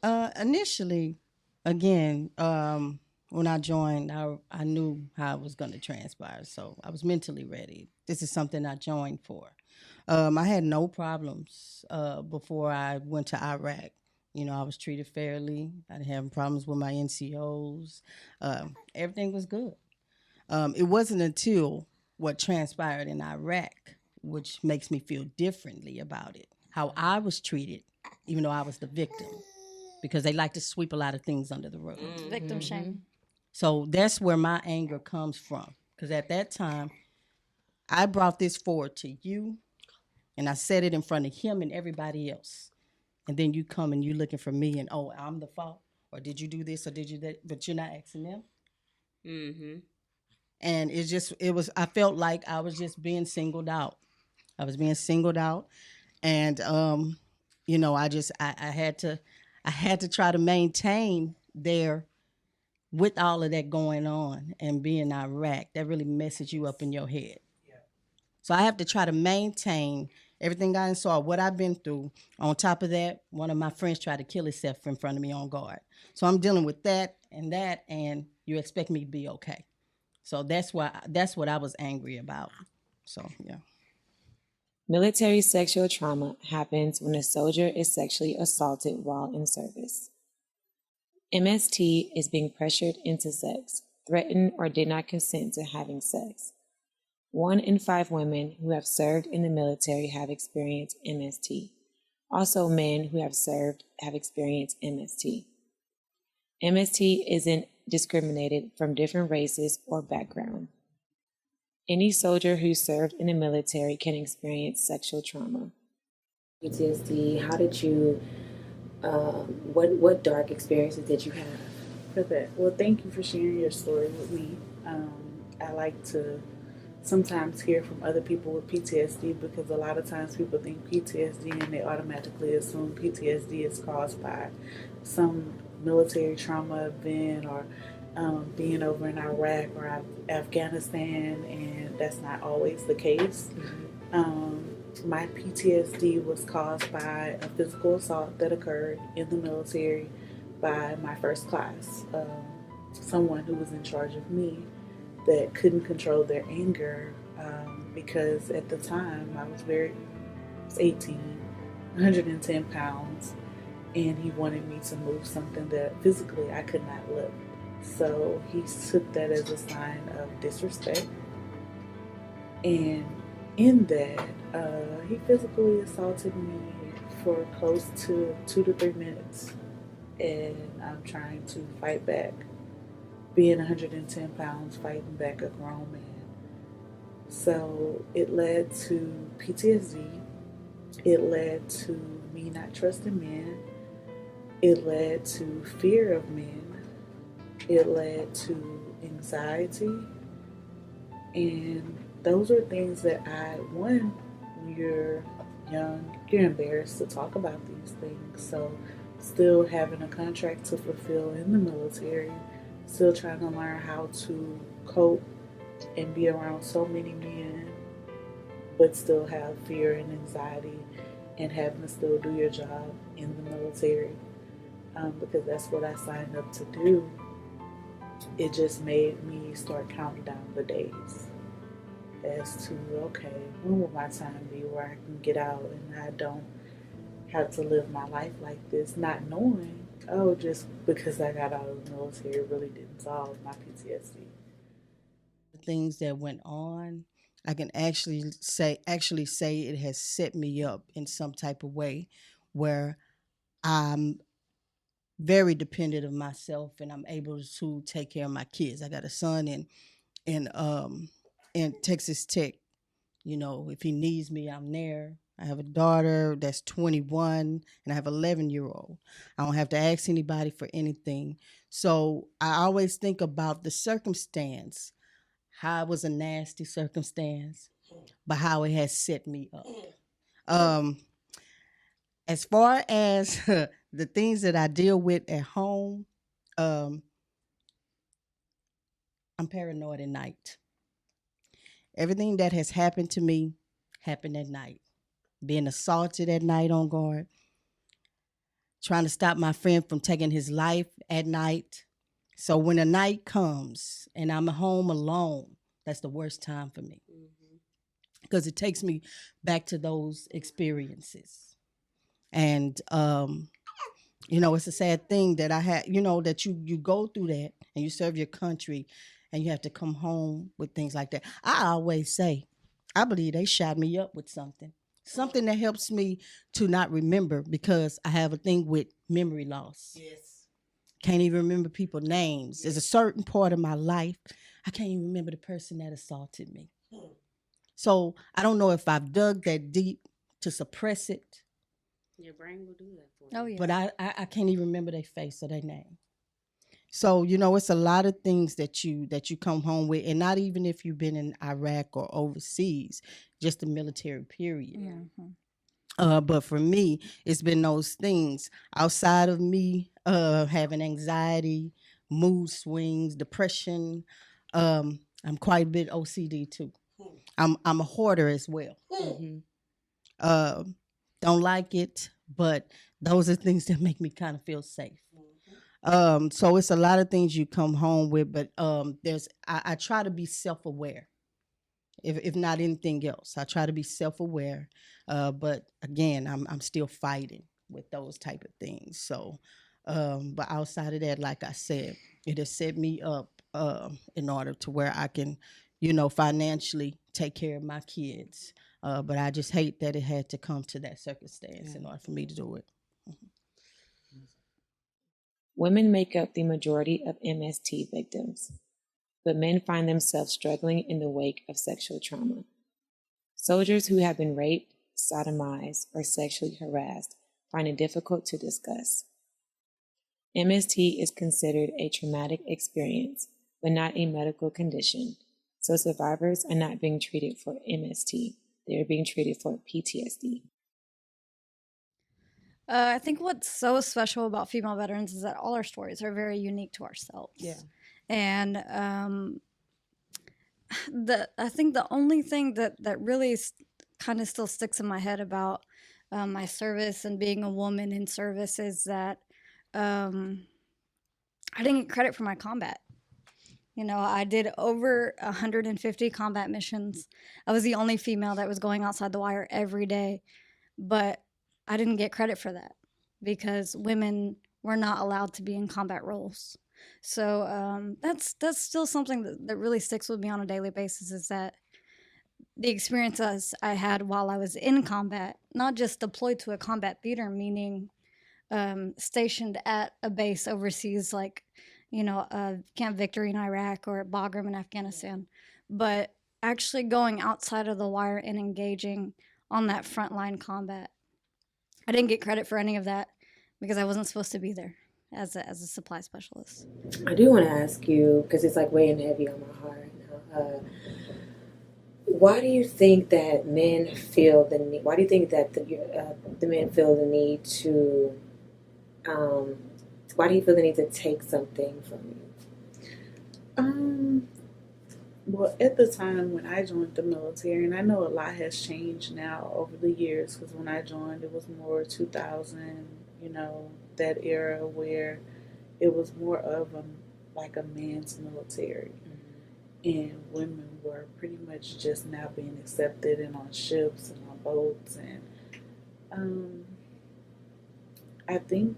Initially, again, when I joined, I knew how it was going to transpire, so I was mentally ready. This is something I joined for. I had no problems before I went to Iraq. You know, I was treated fairly. I didn't have problems with my NCOs. Everything was good. It wasn't until what transpired in Iraq, which makes me feel differently about it, how I was treated, even though I was the victim, because they like to sweep a lot of things under the rug. Victim shaming. So that's where my anger comes from. Because at that time, I brought this forward to you and I said it in front of him and everybody else. And then you come and you looking for me and, oh, I'm the fault. Or did you do this or did you that? But you're not asking them. And I felt like I was just being singled out. I was being singled out. And, I had to try to maintain there with all of that going on and being Iraq. That really messes you up in your head. So I have to try to maintain everything I saw, what I've been through. On top of that, one of my friends tried to kill himself in front of me on guard. So I'm dealing with that, and you expect me to be okay. So that's what I was angry about. So yeah. Military sexual trauma happens when a soldier is sexually assaulted while in service. MST is being pressured into sex, threatened, or did not consent to having sex. 1 in 5 women who have served in the military have experienced MST. Also, men who have served have experienced MST. MST isn't discriminated from different races or background. Any soldier who served in the military can experience sexual trauma. PTSD, how did you, what dark experiences did you have? Okay. Well, thank you for sharing your story with me. I like to sometimes hear from other people with PTSD because a lot of times people think PTSD and they automatically assume PTSD is caused by some military trauma event or being over in Iraq or Afghanistan, and that's not always the case. My PTSD was caused by a physical assault that occurred in the military by my first class. Someone who was in charge of me that couldn't control their anger because at the time I was 18, 110 pounds, and he wanted me to move something that physically I could not lift. So he took that as a sign of disrespect. And in that, he physically assaulted me for close to 2 to 3 minutes. And I'm trying to fight back, being 110 pounds, fighting back a grown man. So it led to PTSD. It led to me not trusting men. It led to fear of men. It led to anxiety. And those are things that when you're young, you're embarrassed to talk about these things. So, still having a contract to fulfill in the military, still trying to learn how to cope and be around so many men, but still have fear and anxiety and having to still do your job in the military because that's what I signed up to do. It just made me start counting down the days as to, okay, when will my time be where I can get out and I don't have to live my life like this, not knowing, oh, just because I got out of the military really didn't solve my PTSD. The things that went on, I can actually say it has set me up in some type of way where I'm very dependent of myself and I'm able to take care of my kids. I got a son in in Texas Tech. You know, if he needs me, I'm there. I have a daughter that's 21 and I have an 11-year-old. I don't have to ask anybody for anything. So I always think about the circumstance, how it was a nasty circumstance, but how it has set me up. Um, as far as the things that I deal with at home, um, I'm paranoid at night. Everything that has happened to me happened at night. Being assaulted at night on guard, trying to stop my friend from taking his life at night. So when a night comes and I'm home alone, that's the worst time for me because it takes me back to those experiences. And it's a sad thing that I had, that you go through that and you serve your country and you have to come home with things like that. I always say, I believe they shot me up with something that helps me to not remember because I have a thing with memory loss. Yes. Can't even remember people's names. There's a certain part of my life I can't even remember the person that assaulted me. So I don't know if I've dug that deep to suppress it. Your brain will do that for you. Oh yeah. But I can't even remember their face or their name. So, it's a lot of things that you come home with, and not even if you've been in Iraq or overseas, just the military period. But for me, it's been those things outside of me having anxiety, mood swings, depression. I'm quite a bit OCD too. I'm a hoarder as well. Uh, don't like it, but those are things that make me kind of feel safe. So it's a lot of things you come home with, but I try to be self-aware. If not anything else, I try to be self-aware. But again, I'm still fighting with those type of things. So, but outside of that, like I said, it has set me up in order to where I can, financially take care of my kids. But I just hate that it had to come to that circumstance in order for me to do it. Women make up the majority of MST victims, but men find themselves struggling in the wake of sexual trauma. Soldiers who have been raped, sodomized, or sexually harassed find it difficult to discuss. MST is considered a traumatic experience, but not a medical condition, so survivors are not being treated for MST. They are being treated for PTSD. I think what's so special about female veterans is that all our stories are very unique to ourselves. Yeah. And I think the only thing that really kind of still sticks in my head about my service and being a woman in service is that I didn't get credit for my combat. I did over 150 combat missions. I was the only female that was going outside the wire every day, but I didn't get credit for that because women were not allowed to be in combat roles. So that's still something that really sticks with me on a daily basis is that the experiences I had while I was in combat, not just deployed to a combat theater, meaning stationed at a base overseas like, Camp Victory in Iraq or Bagram in Afghanistan, but actually going outside of the wire and engaging on that frontline combat. I didn't get credit for any of that because I wasn't supposed to be there as a supply specialist. I do want to ask you, because it's like weighing heavy on my heart now. Why do you think that men feel the need? Why do you think that the men feel the need to? Why do you feel the need to take something from you? Well, at the time when I joined the military, and I know a lot has changed now over the years, because when I joined, it was more 2000, that era where it was more of like a man's military. And women were pretty much just now being accepted and on ships and on boats. And I think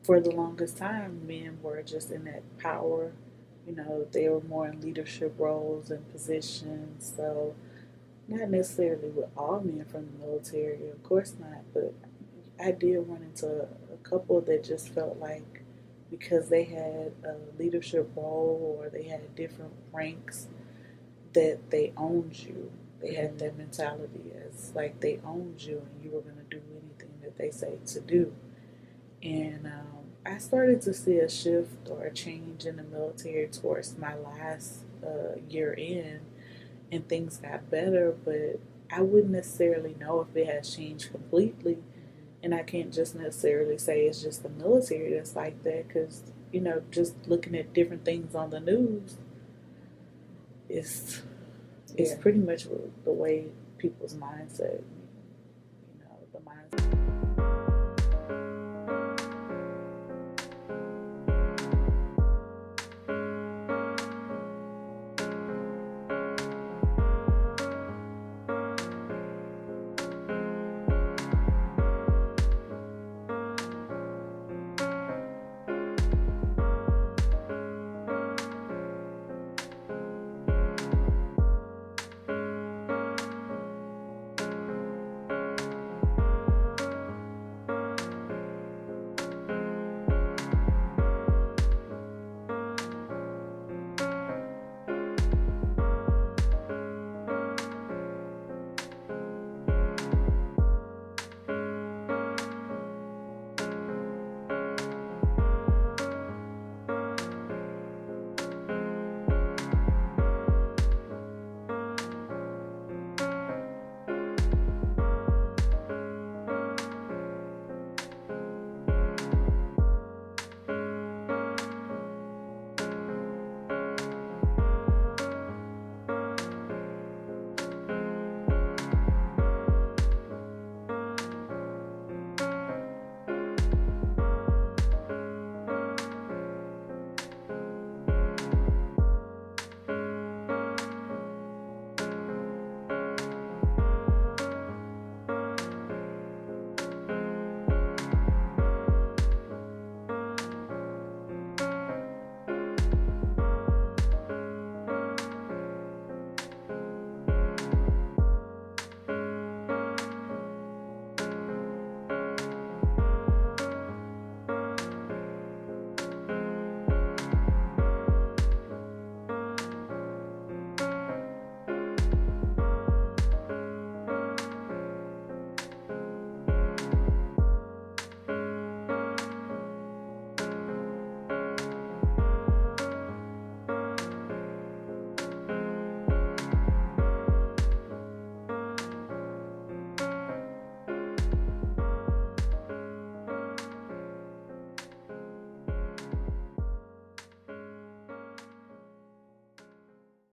for the longest time, men were just in that power. They were more in leadership roles and positions. So, not necessarily with all men from the military, of course not. But I did run into a couple that just felt like because they had a leadership role or they had different ranks, that they owned you. They had that mentality as like they owned you and you were going to do anything that they say to do. And I started to see a shift or a change in the military towards my last year in, and things got better, but I wouldn't necessarily know if it has changed completely. And I can't just necessarily say it's just the military that's like that, because, just looking at different things on the news, it's pretty much the way people's mindset, the mindset.